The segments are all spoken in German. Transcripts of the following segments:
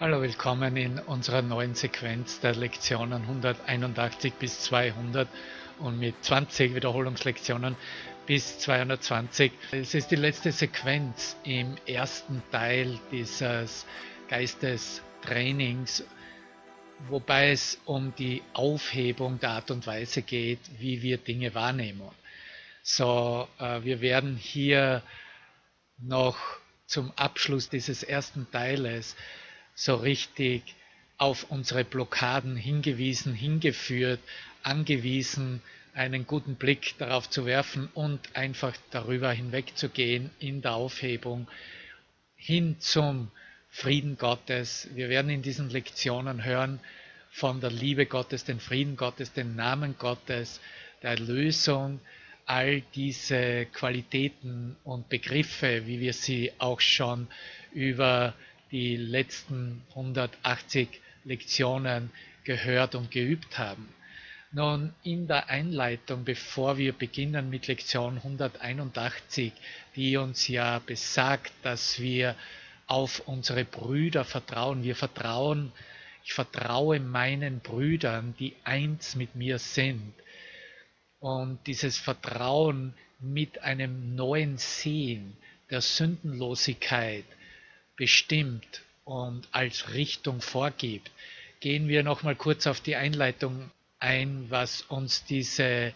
Hallo, willkommen in unserer neuen Sequenz der Lektionen 181 bis 200 und mit 20 Wiederholungslektionen bis 220. Es ist die letzte Sequenz im ersten Teil dieses Geistestrainings, wobei es um die Aufhebung der Art und Weise geht, wie wir Dinge wahrnehmen. Wir werden hier noch zum Abschluss dieses ersten Teiles so richtig auf unsere Blockaden hingewiesen, hingeführt, angewiesen, einen guten Blick darauf zu werfen und einfach darüber hinwegzugehen in der Aufhebung hin zum Frieden Gottes. Wir werden in diesen Lektionen hören von der Liebe Gottes, den Frieden Gottes, den Namen Gottes, der Erlösung, all diese Qualitäten und Begriffe, wie wir sie auch schon über die letzten 180 Lektionen gehört und geübt haben. Nun, in der Einleitung, bevor wir beginnen mit Lektion 181, die uns ja besagt, dass wir auf unsere Brüder vertrauen. Ich vertraue meinen Brüdern, die eins mit mir sind. Und dieses Vertrauen mit einem neuen Sehen der Sündenlosigkeit bestimmt und als Richtung vorgibt, gehen wir nochmal kurz auf die Einleitung ein, was uns diese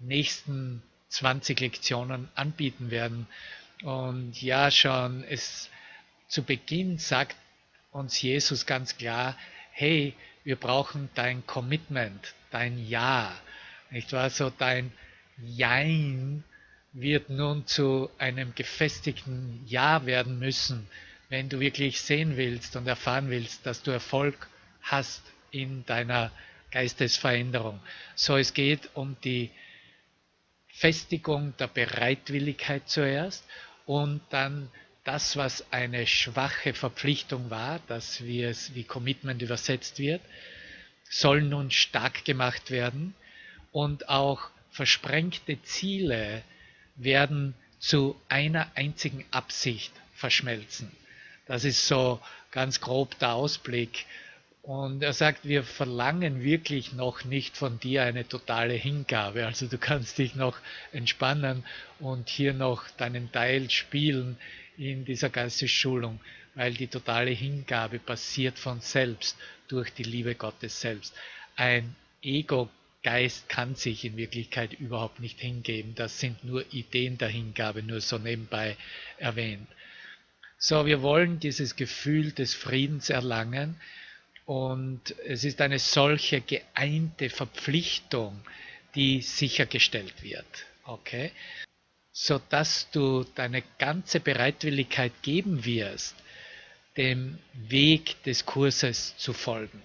nächsten 20 Lektionen anbieten werden. Und ja, schon zu Beginn sagt uns Jesus ganz klar, hey, wir brauchen dein Commitment, dein Ja. Nicht wahr? So dein Jein wird nun zu einem gefestigten Ja werden müssen, wenn du wirklich sehen willst und erfahren willst, dass du Erfolg hast in deiner Geistesveränderung. So, es geht um die Festigung der Bereitwilligkeit zuerst und dann das, was eine schwache Verpflichtung war, dass wir es wie Commitment übersetzt wird, soll nun stark gemacht werden und auch versprengte Ziele werden zu einer einzigen Absicht verschmelzen. Das ist so ganz grob der Ausblick. Und er sagt, wir verlangen wirklich noch nicht von dir eine totale Hingabe. Also du kannst dich noch entspannen und hier noch deinen Teil spielen in dieser Geistesschulung, weil die totale Hingabe passiert von selbst durch die Liebe Gottes selbst. Ein Ego-Geist kann sich in Wirklichkeit überhaupt nicht hingeben. Das sind nur Ideen der Hingabe, nur so nebenbei erwähnt. So, wir wollen dieses Gefühl des Friedens erlangen. Und es ist eine solche geeinte Verpflichtung, die sichergestellt wird, okay? Sodass du deine ganze Bereitwilligkeit geben wirst, dem Weg des Kurses zu folgen.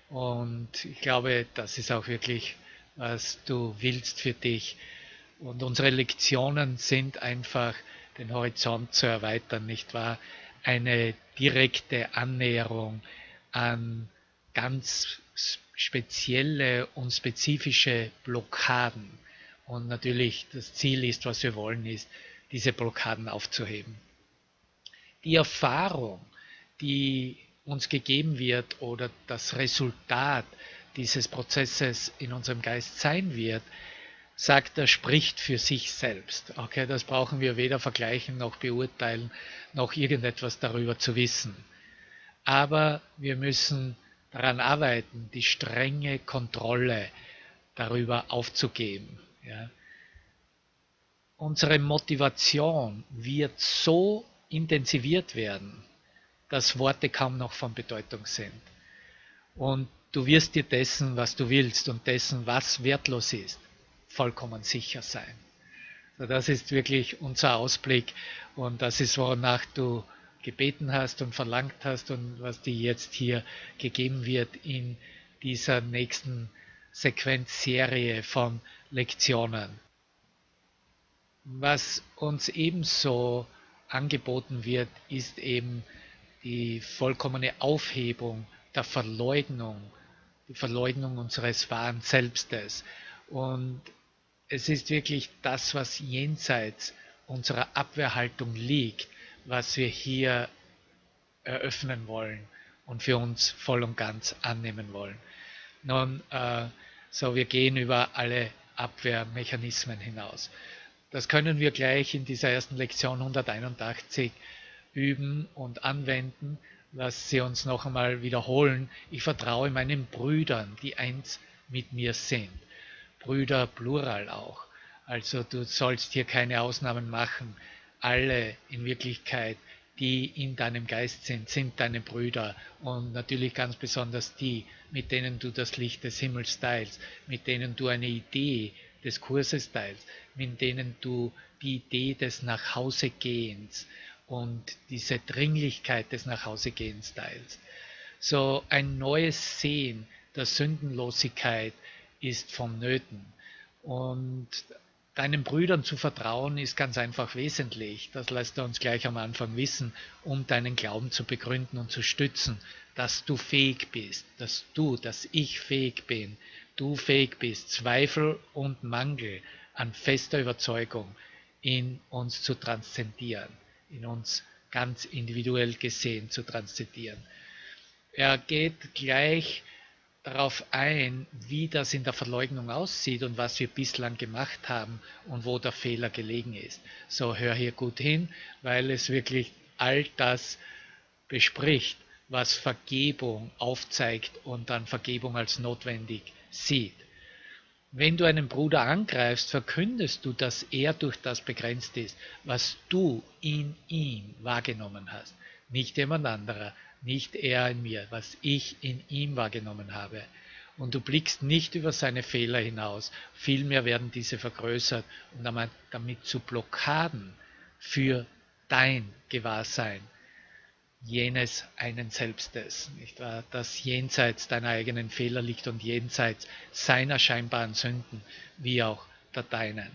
Und ich glaube, das ist auch wirklich, was du willst für dich. Und unsere Lektionen sind einfach, den Horizont zu erweitern, nicht wahr? Eine direkte Annäherung an ganz spezielle und spezifische Blockaden. Und natürlich das Ziel ist, was wir wollen, ist, diese Blockaden aufzuheben. Die Erfahrung, die uns gegeben wird oder das Resultat dieses Prozesses in unserem Geist sein wird, sagt er, spricht für sich selbst. Okay, das brauchen wir weder vergleichen noch beurteilen, noch irgendetwas darüber zu wissen. Aber wir müssen daran arbeiten, die strenge Kontrolle darüber aufzugeben. Ja. Unsere Motivation wird so intensiviert werden, dass Worte kaum noch von Bedeutung sind. Und du wirst dir dessen, was du willst und dessen, was wertlos ist, vollkommen sicher sein. Also das ist wirklich unser Ausblick und das ist, wonach du gebeten hast und verlangt hast und was dir jetzt hier gegeben wird in dieser nächsten Sequenzserie von Lektionen. Was uns ebenso angeboten wird, ist eben die vollkommene Aufhebung der Verleugnung, die Verleugnung unseres wahren Selbstes. Und es ist wirklich das, was jenseits unserer Abwehrhaltung liegt, was wir hier eröffnen wollen und für uns voll und ganz annehmen wollen. Nun, wir gehen über alle Abwehrmechanismen hinaus. Das können wir gleich in dieser ersten Lektion 181 üben und anwenden. Lass sie uns noch einmal wiederholen. Ich vertraue meinen Brüdern, die eins mit mir sind. Brüder Plural auch. Also du sollst hier keine Ausnahmen machen. Alle in Wirklichkeit, die in deinem Geist sind deine Brüder, und natürlich ganz besonders die, mit denen du das Licht des Himmels teilst, mit denen du eine Idee des Kurses teilst, mit denen du die Idee des Nachhausegehens und diese Dringlichkeit des Nachhausegehens teilst. So ein neues Sehen der Sündenlosigkeit ist vonnöten. Und deinen Brüdern zu vertrauen ist ganz einfach wesentlich. Das lässt er uns gleich am Anfang wissen, um deinen Glauben zu begründen und zu stützen, dass du fähig bist, dass ich fähig bin, du fähig bist, Zweifel und Mangel an fester Überzeugung in uns zu transzendieren, in uns ganz individuell gesehen zu transzendieren. Er geht gleich darauf ein, wie das in der Verleugnung aussieht und was wir bislang gemacht haben und wo der Fehler gelegen ist. So, hör hier gut hin, weil es wirklich all das bespricht, was Vergebung aufzeigt und dann Vergebung als notwendig sieht. Wenn du einen Bruder angreifst, verkündest du, dass er durch das begrenzt ist, was du in ihm wahrgenommen hast. Nicht jemand anderer, nicht er in mir, was ich in ihm wahrgenommen habe. Und du blickst nicht über seine Fehler hinaus, vielmehr werden diese vergrößert und damit zu Blockaden für dein Gewahrsein jenes einen Selbstes, nicht wahr, das jenseits deiner eigenen Fehler liegt und jenseits seiner scheinbaren Sünden, wie auch der deinen.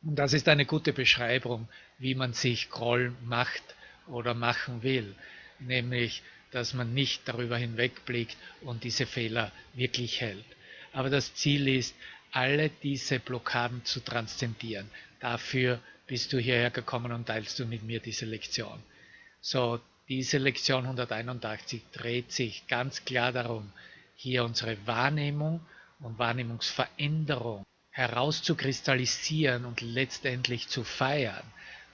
Und das ist eine gute Beschreibung, wie man sich Groll macht oder machen will, nämlich, dass man nicht darüber hinwegblickt und diese Fehler wirklich hält. Aber das Ziel ist, alle diese Blockaden zu transzendieren. Dafür bist du hierher gekommen und teilst du mit mir diese Lektion. So, diese Lektion 181 dreht sich ganz klar darum, hier unsere Wahrnehmung und Wahrnehmungsveränderung herauszukristallisieren und letztendlich zu feiern,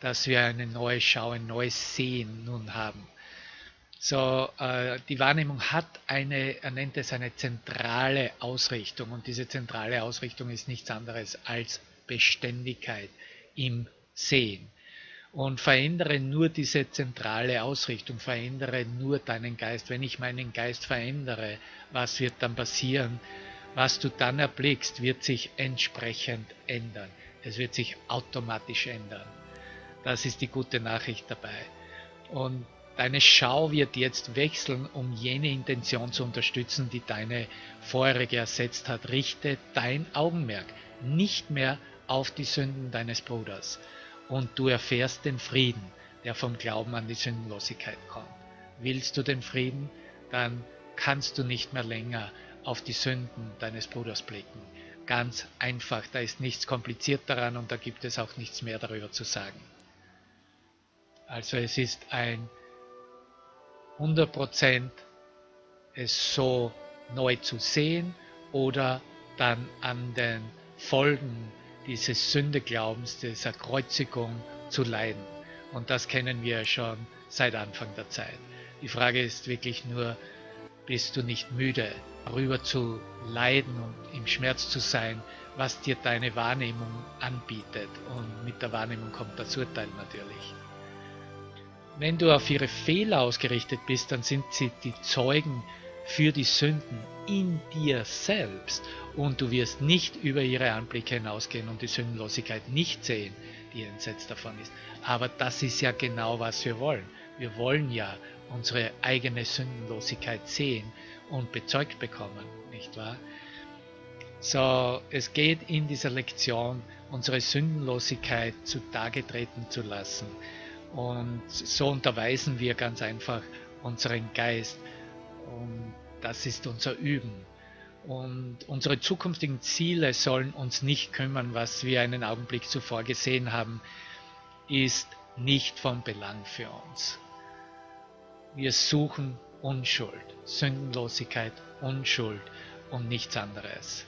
dass wir eine neue Schau, ein neues Sehen nun haben. So, die Wahrnehmung hat er nennt es eine zentrale Ausrichtung, und diese zentrale Ausrichtung ist nichts anderes als Beständigkeit im Sehen. Und verändere nur diese zentrale Ausrichtung, verändere nur deinen Geist. Wenn ich meinen Geist verändere, was wird dann passieren? Was du dann erblickst, wird sich entsprechend ändern. Es wird sich automatisch ändern. Das ist die gute Nachricht dabei. Und deine Schau wird jetzt wechseln, um jene Intention zu unterstützen, die deine vorherige ersetzt hat. Richte dein Augenmerk nicht mehr auf die Sünden deines Bruders. Und du erfährst den Frieden, der vom Glauben an die Sündenlosigkeit kommt. Willst du den Frieden, dann kannst du nicht mehr länger auf die Sünden deines Bruders blicken. Ganz einfach, da ist nichts kompliziert daran und da gibt es auch nichts mehr darüber zu sagen. Also es ist ein 100% es so neu zu sehen oder dann an den Folgen dieses Sündeglaubens, dieser Kreuzigung zu leiden. Und das kennen wir schon seit Anfang der Zeit. Die Frage ist wirklich nur, bist du nicht müde, darüber zu leiden und im Schmerz zu sein, was dir deine Wahrnehmung anbietet? Und mit der Wahrnehmung kommt das Urteil natürlich. Wenn du auf ihre Fehler ausgerichtet bist, dann sind sie die Zeugen für die Sünden in dir selbst, und du wirst nicht über ihre Anblicke hinausgehen und die Sündenlosigkeit nicht sehen, die jenseits davon ist. Aber das ist ja genau, was wir wollen. Wir wollen ja unsere eigene Sündenlosigkeit sehen und bezeugt bekommen, nicht wahr? So, es geht in dieser Lektion, unsere Sündenlosigkeit zutage treten zu lassen. Und so unterweisen wir ganz einfach unseren Geist. Und das ist unser Üben. Und unsere zukünftigen Ziele sollen uns nicht kümmern, was wir einen Augenblick zuvor gesehen haben, ist nicht von Belang für uns. Wir suchen Unschuld. Sündenlosigkeit, Unschuld und nichts anderes.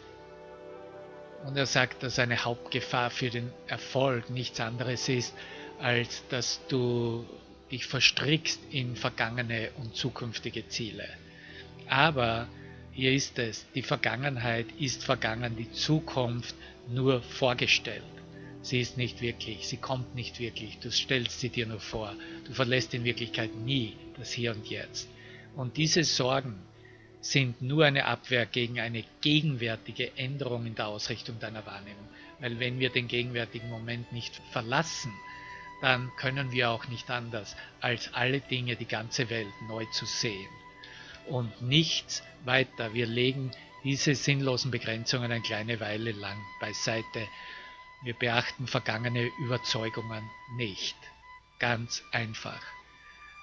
Und er sagt, dass eine Hauptgefahr für den Erfolg nichts anderes ist, als dass du dich verstrickst in vergangene und zukünftige Ziele. Aber hier ist es, die Vergangenheit ist vergangen, die Zukunft nur vorgestellt. Sie ist nicht wirklich, sie kommt nicht wirklich, du stellst sie dir nur vor. Du verlässt in Wirklichkeit nie das Hier und Jetzt. Und diese Sorgen sind nur eine Abwehr gegen eine gegenwärtige Änderung in der Ausrichtung deiner Wahrnehmung. Weil wenn wir den gegenwärtigen Moment nicht verlassen, dann können wir auch nicht anders, als alle Dinge, die ganze Welt neu zu sehen. Und nichts weiter. Wir legen diese sinnlosen Begrenzungen eine kleine Weile lang beiseite. Wir beachten vergangene Überzeugungen nicht. Ganz einfach.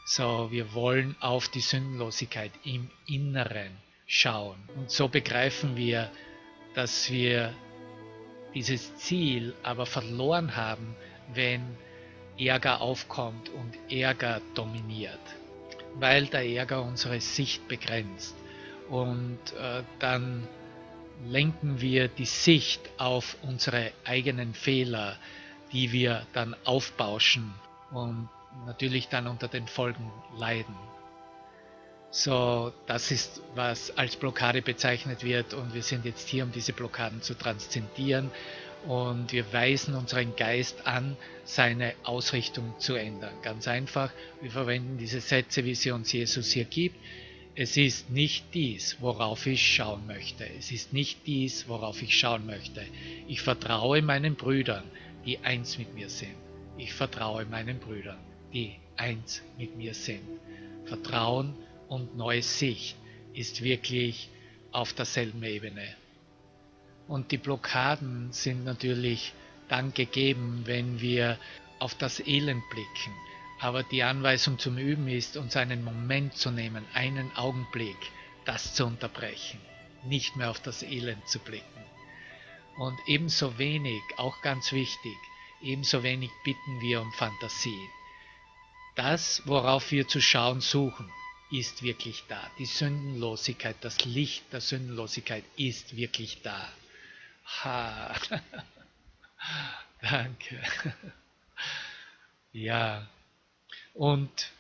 So, wir wollen auf die Sündenlosigkeit im Inneren schauen. Und so begreifen wir, dass wir dieses Ziel aber verloren haben, wenn Ärger aufkommt und Ärger dominiert. Weil der Ärger unsere Sicht begrenzt. Und dann lenken wir die Sicht auf unsere eigenen Fehler, die wir dann aufbauschen und natürlich dann unter den Folgen leiden. So, das ist, was als Blockade bezeichnet wird, und wir sind jetzt hier, um diese Blockaden zu transzendieren, und wir weisen unseren Geist an, seine Ausrichtung zu ändern. Ganz einfach, wir verwenden diese Sätze, wie sie uns Jesus hier gibt. Es ist nicht dies, worauf ich schauen möchte. Es ist nicht dies, worauf ich schauen möchte. Ich vertraue meinen Brüdern, die eins mit mir sind. Ich vertraue meinen Brüdern, die eins mit mir sind. Vertrauen und neue Sicht ist wirklich auf derselben Ebene. Und die Blockaden sind natürlich dann gegeben, wenn wir auf das Elend blicken. Aber die Anweisung zum Üben ist, uns einen Moment zu nehmen, einen Augenblick, das zu unterbrechen, nicht mehr auf das Elend zu blicken. Und ebenso wenig, auch ganz wichtig, ebenso wenig bitten wir um Fantasie. Das, worauf wir zu schauen suchen, ist wirklich da. Die Sündenlosigkeit, das Licht der Sündenlosigkeit ist wirklich da. Ha, danke. Ja, und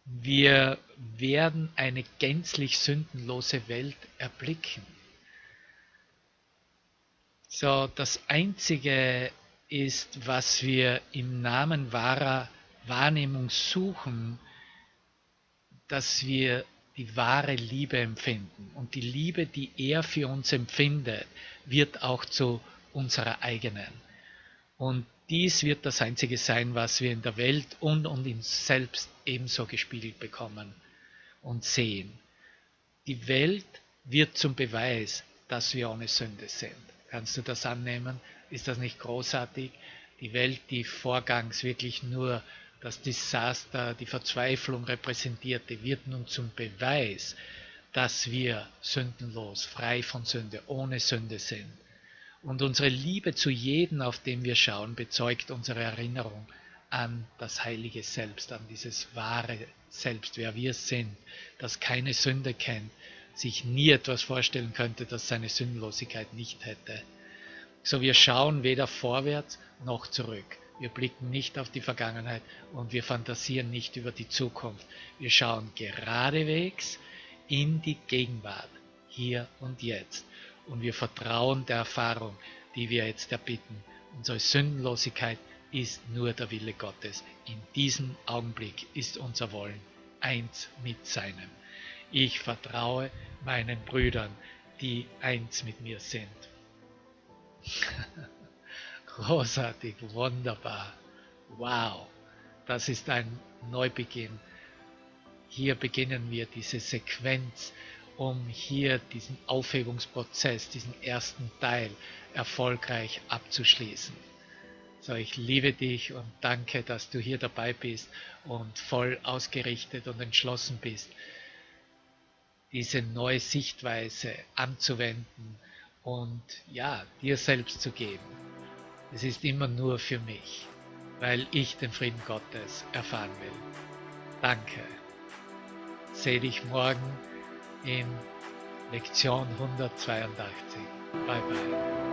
wir werden eine gänzlich sündenlose Welt erblicken. So, das Einzige ist, was wir im Namen wahrer Wahrnehmung suchen, dass wir die wahre Liebe empfinden. Und die Liebe, die er für uns empfindet, wird auch zu unserer eigenen. Und dies wird das Einzige sein, was wir in der Welt und in uns selbst ebenso gespiegelt bekommen und sehen. Die Welt wird zum Beweis, dass wir ohne Sünde sind. Kannst du das annehmen? Ist das nicht großartig? Die Welt, die vorgangs wirklich nur das Desaster, die Verzweiflung repräsentierte, wird nun zum Beweis, dass wir sündenlos, frei von Sünde, ohne Sünde sind. Und unsere Liebe zu jedem, auf den wir schauen, bezeugt unsere Erinnerung an das heilige Selbst, an dieses wahre Selbst, wer wir sind, das keine Sünde kennt, sich nie etwas vorstellen könnte, das seine Sündenlosigkeit nicht hätte. So, wir schauen weder vorwärts noch zurück. Wir blicken nicht auf die Vergangenheit und wir fantasieren nicht über die Zukunft. Wir schauen geradewegs in die Gegenwart, hier und jetzt. Und wir vertrauen der Erfahrung, die wir jetzt erbitten. Unsere Sündenlosigkeit ist nur der Wille Gottes. In diesem Augenblick ist unser Wollen eins mit seinem. Ich vertraue meinen Brüdern, die eins mit mir sind. Großartig, wunderbar. Wow, das ist ein Neubeginn. Hier beginnen wir diese Sequenz, um hier diesen Aufhebungsprozess, diesen ersten Teil erfolgreich abzuschließen. So, ich liebe dich und danke, dass du hier dabei bist und voll ausgerichtet und entschlossen bist, diese neue Sichtweise anzuwenden und ja, dir selbst zu geben. Es ist immer nur für mich, weil ich den Frieden Gottes erfahren will. Danke. sehe dich morgen in Lektion 182. Bye bye.